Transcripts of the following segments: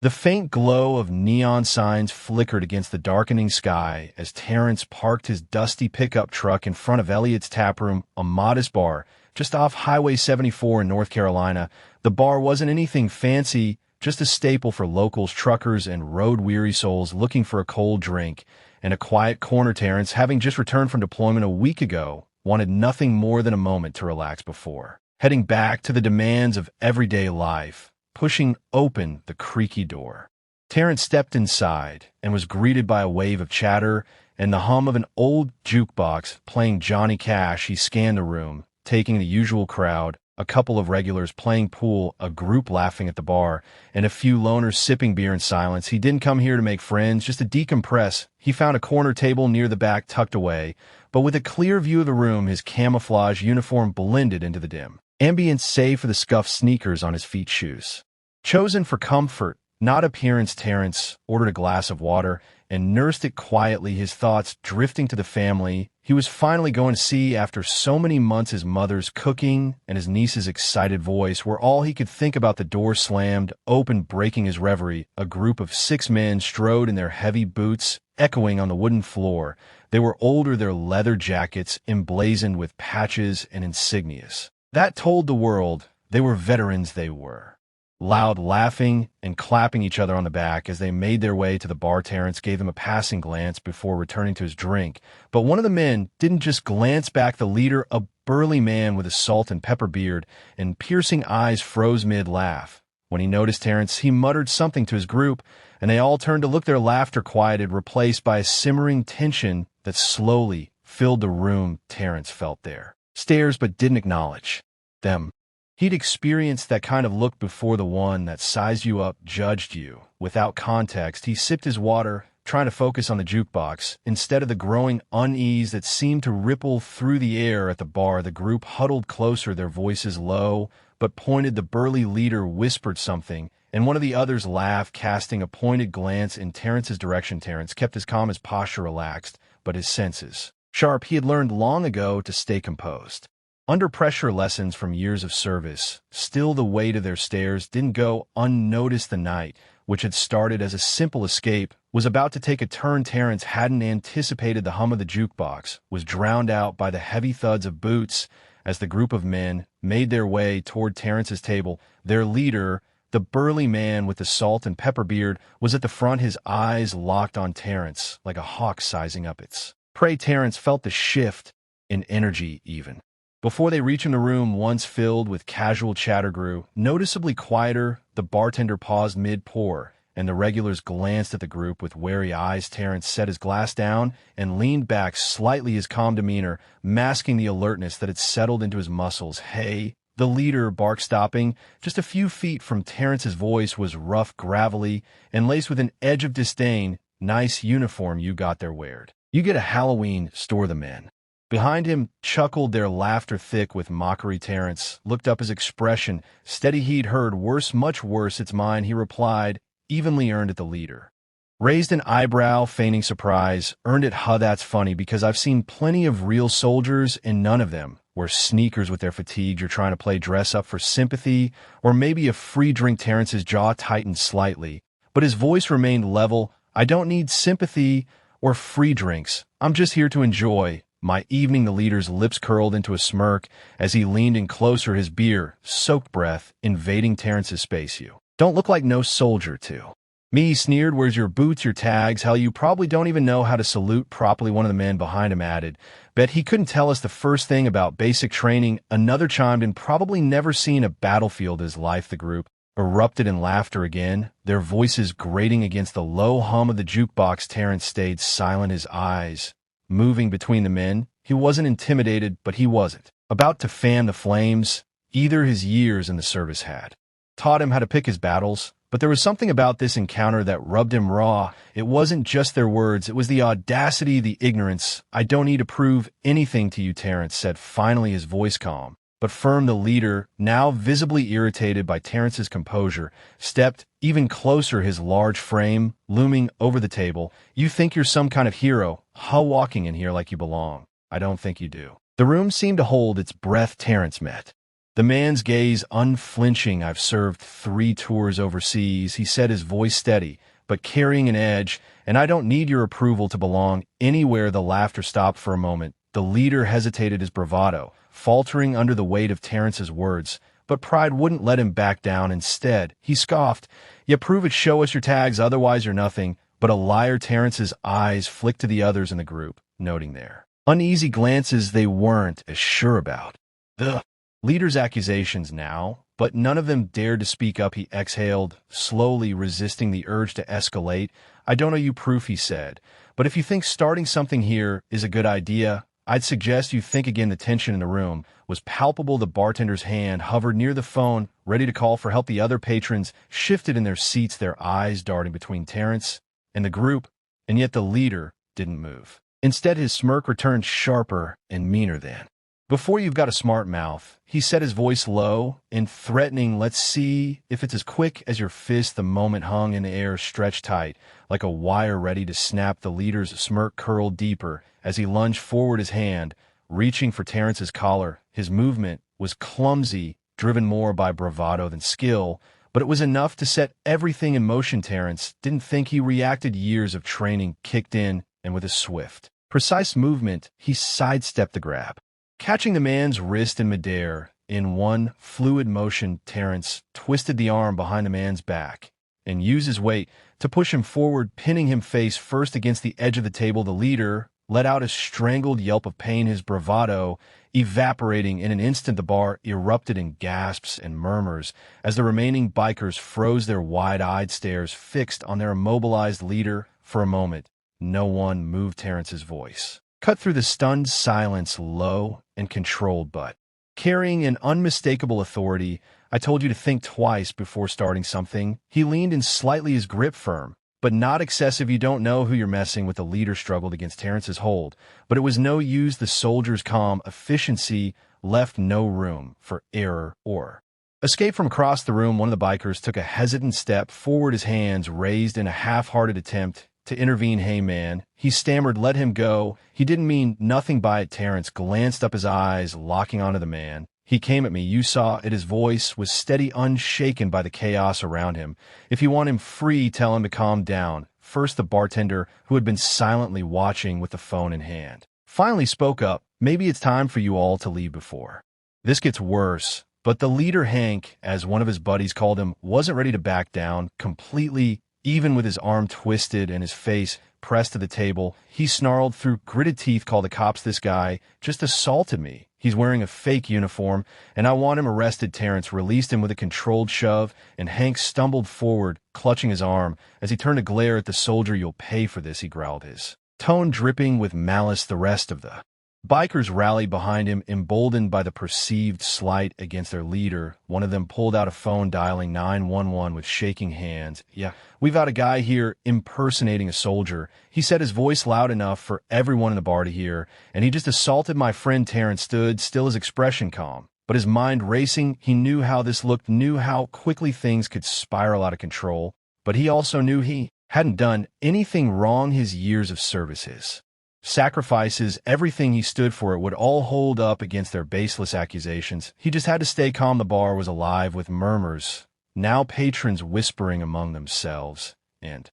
The faint glow of neon signs flickered against the darkening sky as Terrence parked his dusty pickup truck in front of Elliot's Taproom, a modest bar, just off Highway 74 in North Carolina. The bar wasn't anything fancy, just a staple for locals, truckers, and road-weary souls looking for a cold drink. And a quiet corner. Terrence, having just returned from deployment a week ago, wanted nothing more than a moment to relax before heading back to the demands of everyday life. Pushing open the creaky door, Terrence stepped inside and was greeted by a wave of chatter and the hum of an old jukebox playing Johnny Cash. He scanned the room, taking the usual crowd, a couple of regulars playing pool, a group laughing at the bar, and a few loners sipping beer in silence. He didn't come here to make friends, just to decompress. He found a corner table near the back, tucked away, but with a clear view of the room, his camouflage uniform blended into the dim ambience, save for the scuffed sneakers on his feet. Shoes chosen for comfort, not appearance. Terrence ordered a glass of water and nursed it quietly, his thoughts drifting to the family he was finally going to see after so many months. His mother's cooking and his niece's excited voice were all he could think about. The door slammed open, breaking his reverie. A group of 6 men strode in their heavy boots, echoing on the wooden floor. They were older, their leather jackets emblazoned with patches and insignias that told the world they were veterans. They were loud, laughing and clapping each other on the back as they made their way to the bar. Terrence gave them a passing glance before returning to his drink, but one of the men didn't just glance back. The leader, a burly man with a salt and pepper beard and piercing eyes, froze mid-laugh. When he noticed Terrence, he muttered something to his group, and they all turned to look. Their laughter quieted, replaced by a simmering tension that slowly filled the room. Terrence felt their stares but didn't acknowledge them. He'd experienced that kind of look before, the one that sized you up, judged you without context. He sipped his water, trying to focus on the jukebox, instead of the growing unease that seemed to ripple through the air at the bar. The group huddled closer, their voices low but pointed. The burly leader whispered something, and one of the others laughed, casting a pointed glance in Terrence's direction. Terrence kept his calm, his posture relaxed, but his senses sharp. He had learned long ago to stay composed under pressure, lessons from years of service. Still, the weight of their stares didn't go unnoticed. The night, which had started as a simple escape, was about to take a turn Terrence hadn't anticipated. The hum of the jukebox was drowned out by the heavy thuds of boots as the group of men made their way toward Terrence's table. Their leader, the burly man with the salt and pepper beard, was at the front, his eyes locked on Terrence like a hawk sizing up its prey. Terrence felt the shift in energy even before they reached him. The room, once filled with casual chatter, grew noticeably quieter. The bartender paused mid-pour, and the regulars glanced at the group with wary eyes. Terrence set his glass down and leaned back slightly, his calm demeanor masking the alertness that had settled into his muscles. "Hey," the leader barked, stopping just a few feet from Terrence's. Voice was rough, gravelly, and laced with an edge of disdain. "Nice uniform you got there. Where'd you get a Halloween store?" The men behind him chuckled, their laughter thick with mockery. Terrence looked up, his expression steady. He'd heard worse, much worse. "It's mine," he replied, evenly earned. At the leader raised an eyebrow, feigning surprise. "Earned it? Huh, that's funny, because I've seen plenty of real soldiers, and none of them wear sneakers with their fatigue. You're trying to play dress up for sympathy or maybe a free drink." Terrence's jaw tightened slightly, but his voice remained level. "I don't need sympathy or free drinks. I'm just here to enjoy my evening." The leader's lips curled into a smirk as he leaned in closer, his beer-soaked breath invading Terrence's space. "You don't look like no soldier to me," he sneered. "Where's your boots, your tags? Hell, you probably don't even know how to salute properly." One of the men behind him added, "Bet he couldn't tell us the first thing about basic training." Another chimed in, "Probably never seen a battlefield in his life." The group erupted in laughter again, their voices grating against the low hum of the jukebox. Terrence stayed silent, his eyes moving between the men. He wasn't intimidated, but he wasn't about to fan the flames either. His years in the service had taught him how to pick his battles, but there was something about this encounter that rubbed him raw. It wasn't just their words, it was the audacity, the ignorance. "I don't need to prove anything to you," Terrence said, finally, his voice calm but firm. The leader, now visibly irritated by Terrence's composure, stepped even closer, his large frame looming over the table. "You think you're some kind of hero, huh, walking in here like you belong? I don't think you do." The room seemed to hold its breath. Terrence met The man's gaze unflinching. "I've served 3 tours overseas," he said, his voice steady, but carrying an edge, "and I don't need your approval to belong anywhere." The laughter stopped for a moment. The leader hesitated, his bravado faltering under the weight of Terrence's words, but pride wouldn't let him back down. Instead, he scoffed, "Yeah, prove it, show us your tags, otherwise you're nothing." But a liar. Terrence's eyes flicked to the others in the group, noting their uneasy glances they weren't as sure about the leader's accusations now, but none of them dared to speak up. He exhaled, slowly resisting the urge to escalate. "I don't owe you proof," he said, "but if you think starting something here is a good idea, I'd suggest you think again." The tension in the room was palpable. The bartender's hand hovered near the phone, ready to call for help. The other patrons shifted in their seats, their eyes darting between Terrence and the group, and yet the leader didn't move. Instead, his smirk returned, sharper and meaner than before. "You've got a smart mouth," he said, his voice low and threatening. "Let's see if it's as quick as your fist." The moment hung in the air, stretched tight, like a wire ready to snap. The leader's smirk curled deeper as he lunged forward, his hand reaching for Terrence's collar. His movement was clumsy, driven more by bravado than skill, but it was enough to set everything in motion. Terrence didn't think he reacted. Years of training kicked in, and with a swift, precise movement, he sidestepped the grab, catching the man's wrist in midair. In one fluid motion, Terrence twisted the arm behind the man's back and used his weight to push him forward, pinning him face first against the edge of the table. The leader let out a strangled yelp of pain, his bravado evaporating in an instant. The bar erupted in gasps and murmurs as the remaining bikers froze, their wide-eyed stares fixed on their immobilized leader. For a moment, no one moved. Terrence's voice cut through the stunned silence, low and controlled, but carrying an unmistakable authority. "I told you to think twice before starting something." He leaned in slightly, his grip firm, but not excessive. "You don't know who you're messing with." The leader struggled against Terrence's hold, but it was no use. The soldier's calm efficiency left no room for error or escape. From across the room, one of the bikers took a hesitant step forward, his hands raised in a half-hearted attempt to intervene. "Hey, man," he stammered, "let him go. He didn't mean nothing by it." Terrence glanced up, his eyes locking onto the man. "He came at me. You saw it." His voice was steady, unshaken by the chaos around him. "If you want him free, tell him to calm down." First, the bartender, who had been silently watching with the phone in hand, finally spoke up. "Maybe it's time for you all to leave before this gets worse." But the leader, Hank, as one of his buddies called him, wasn't ready to back down completely. Even with his arm twisted and his face pressed to the table, he snarled through gritted teeth, "Call the cops. This guy just assaulted me. He's wearing a fake uniform, and I want him arrested." Terrence released him with a controlled shove, and Hank stumbled forward, clutching his arm. As he turned to glare at the soldier, "You'll pay for this," he growled, his tone dripping with malice. The rest of the bikers rallied behind him, emboldened by the perceived slight against their leader. One of them pulled out a phone, dialing 911 with shaking hands. "Yeah, we've got a guy here impersonating a soldier," he said, his voice loud enough for everyone in the bar to hear, "and he just assaulted my friend." Terrence stood still, his expression calm, but his mind racing. He knew how this looked, knew how quickly things could spiral out of control, but he also knew he hadn't done anything wrong. His years of service, his sacrifices, everything he stood for, it would all hold up against their baseless accusations. He just had to stay calm. The bar was alive with murmurs, now patrons whispering among themselves and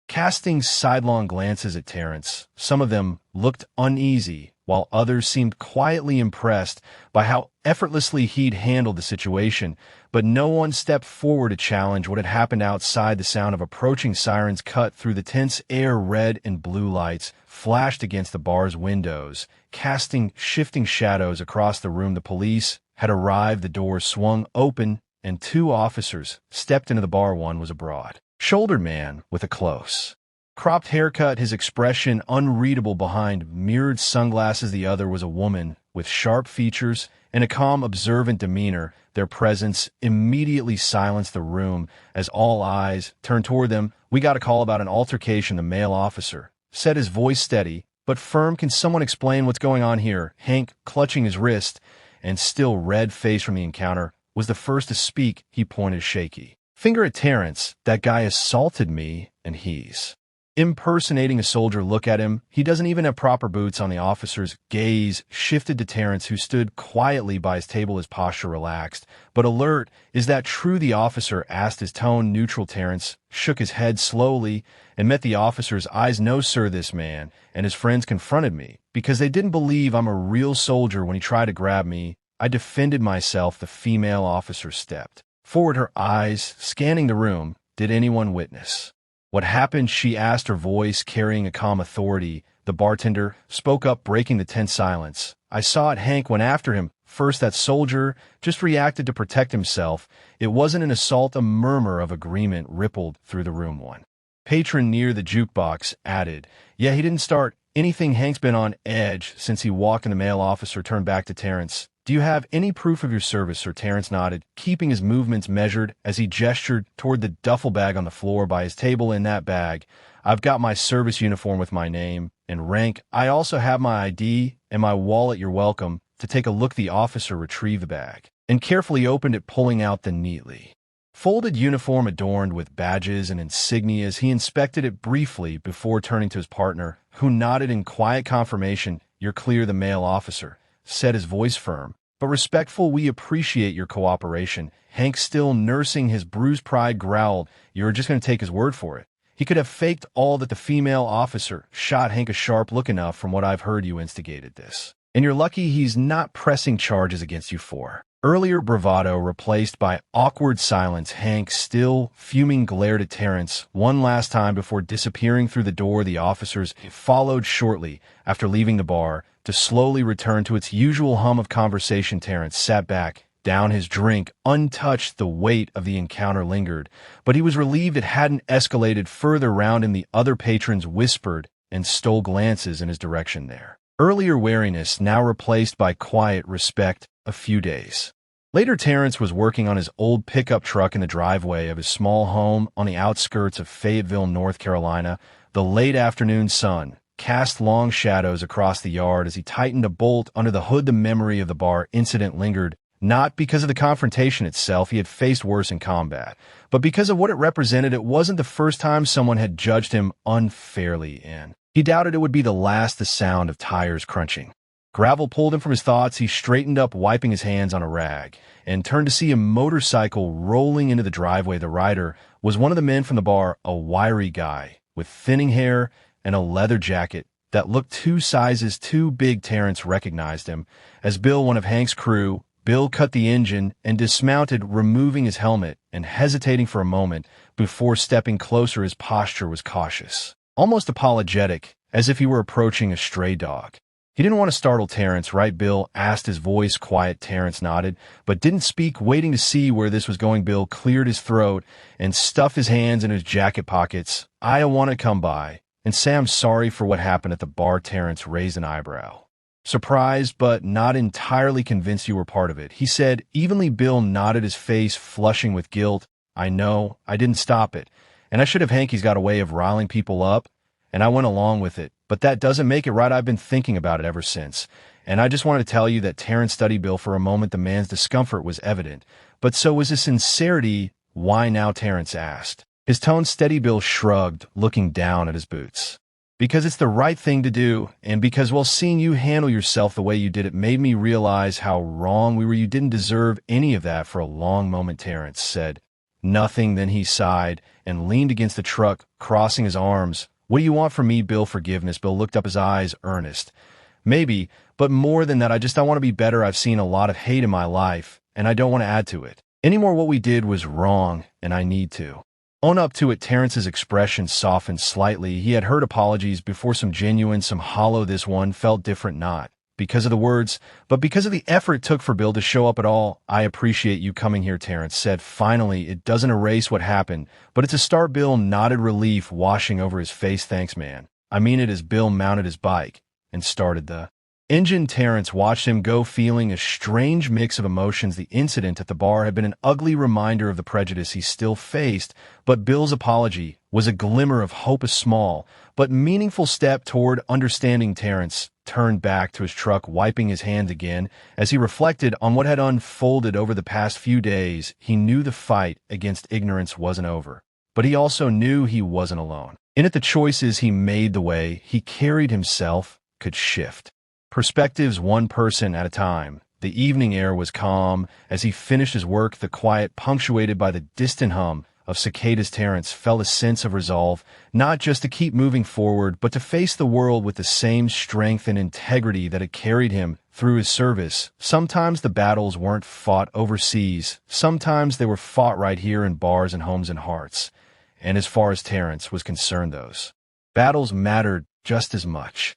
casting sidelong glances at Terrence. Some of them looked uneasy, while others seemed quietly impressed by how effortlessly he'd handled the situation. But no one stepped forward to challenge what had happened outside. The sound of approaching sirens cut through the tense air. Red and blue lights flashed against the bar's windows, casting shifting shadows across the room. The police had arrived. The doors swung open, and 2 officers stepped into the bar. One was a broad-shouldered man with a close cropped haircut, his expression unreadable behind mirrored sunglasses. The other was a woman with sharp features and a calm, observant demeanor. Their presence immediately silenced the room as all eyes turned toward them. "We got a call about an altercation," the male officer said, his voice steady but firm. "Can someone explain what's going on here?" Hank, clutching his wrist and still red-faced from the encounter, was the first to speak. He pointed a shaky finger at Terrence. "That guy assaulted me, and he's impersonating a soldier look at him. He doesn't even have proper boots on. The officer's gaze shifted to Terrence, who stood quietly by his table, his posture relaxed, but alert. Is that true? The officer asked, his tone neutral. Terrence shook his head slowly and met the officer's eyes. No, sir, this man and his friends confronted me because they didn't believe I'm a real soldier. When he tried to grab me, I defended myself. The female officer stepped forward, her eyes scanning the room. Did anyone witness what happened? She asked, her voice carrying a calm authority. The bartender spoke up, breaking the tense silence. I saw it. Hank went after him. First, that soldier just reacted to protect himself. It wasn't an assault. A murmur of agreement rippled through the room. One patron near the jukebox added, yeah, he didn't start anything. Hank's been on edge since he walked in. The male officer turned back to Terrence. Do you have any proof of your service, sir? Terrence nodded, keeping his movements measured as he gestured toward the duffel bag on the floor by his table. In that bag, I've got my service uniform with my name and rank. I also have my ID and my wallet. You're welcome to take a look. The officer retrieved the bag and carefully opened it, pulling out the neatly folded uniform adorned with badges and insignias. He inspected it briefly before turning to his partner, who nodded in quiet confirmation. You're clear, the male officer said, his voice firm but respectful. We appreciate your cooperation. Hank, still nursing his bruised pride, growled, you're just going to take his word for it? He could have faked all that. The female officer shot Hank a sharp look. Enough. From what I've heard, you instigated this, and you're lucky he's not pressing charges against you for earlier bravado. Replaced by awkward silence, Hank, still fuming, glared at Terrence one last time before disappearing through the door. The officers followed shortly after leaving the bar to slowly return to its usual hum of conversation. Terrence sat back, down his drink, untouched. The weight of the encounter lingered, but he was relieved it hadn't escalated further. Round him, the other patrons whispered and stole glances in his direction. Their earlier wariness now replaced by quiet respect. A few days later, Terrence was working on his old pickup truck in the driveway of his small home on the outskirts of Fayetteville, North Carolina. The late afternoon sun cast long shadows across the yard as he tightened a bolt under the hood. The memory of the bar incident lingered, not because of the confrontation itself. He had faced worse in combat, but because of what it represented. It wasn't the first time someone had judged him unfairly, and he doubted it would be the last. The sound of tires crunching gravel pulled him from his thoughts. He straightened up, wiping his hands on a rag, and turned to see a motorcycle rolling into the driveway. The rider was one of the men from the bar, a wiry guy with thinning hair and a leather jacket that looked 2 sizes too big. Terrence recognized him as Bill, one of Hank's crew. Bill cut the engine and dismounted, removing his helmet and hesitating for a moment before stepping closer. His posture was cautious, almost apologetic, as if he were approaching a stray dog. He didn't want to startle Terrence, right? Bill asked, his voice quiet. Terrence nodded, but didn't speak, waiting to see where this was going. Bill cleared his throat and stuffed his hands in his jacket pockets. I want to come by and say I'm sorry for what happened at the bar. Terrence raised an eyebrow, surprised but not entirely convinced. You were part of it, he said evenly. Bill nodded, his face flushing with guilt. I know, I didn't stop it, and I should have. Hank's got a way of riling people up, and I went along with it, but that doesn't make it right. I've been thinking about it ever since, and I just wanted to tell you that. Terrence studied Bill for a moment. The man's discomfort was evident, but so was his sincerity. Why now? Terrence asked, his tone steady. Bill shrugged, looking down at his boots. Because it's the right thing to do, and because, well, seeing you handle yourself the way you did, it made me realize how wrong we were. You didn't deserve any of that. For a long moment, Terrence said nothing. Then he sighed and leaned against the truck, crossing his arms. What do you want from me, Bill? Forgiveness. Bill looked up, his eyes earnest. Maybe, but more than that, I want to be better. I've seen a lot of hate in my life, and I don't want to add to it anymore. What we did was wrong, and I need to own up to it. Terrence's expression softened slightly. He had heard apologies before, some genuine, some hollow. This one felt different, not because of the words, but because of the effort it took for Bill to show up at all. I appreciate you coming here, Terrence said finally. It doesn't erase what happened, but it's a start. Bill nodded, relief washing over his face. Thanks, man. I mean it. As Bill mounted his bike and started the engine, Terrence watched him go, feeling a strange mix of emotions. The incident at the bar had been an ugly reminder of the prejudice he still faced, but Bill's apology was a glimmer of hope, a small but meaningful step toward understanding. Terrence turned back to his truck, wiping his hands again as he reflected on what had unfolded over the past few days. He knew the fight against ignorance wasn't over, but he also knew he wasn't alone. In it, the choices he made, the way he carried himself, could shift perspectives one person at a time. The evening air was calm. As he finished his work, the quiet, punctuated by the distant hum of cicadas, Terence felt a sense of resolve, not just to keep moving forward, but to face the world with the same strength and integrity that had carried him through his service. Sometimes the battles weren't fought overseas. Sometimes they were fought right here in bars and homes and hearts. And as far as Terence was concerned, those battles mattered just as much.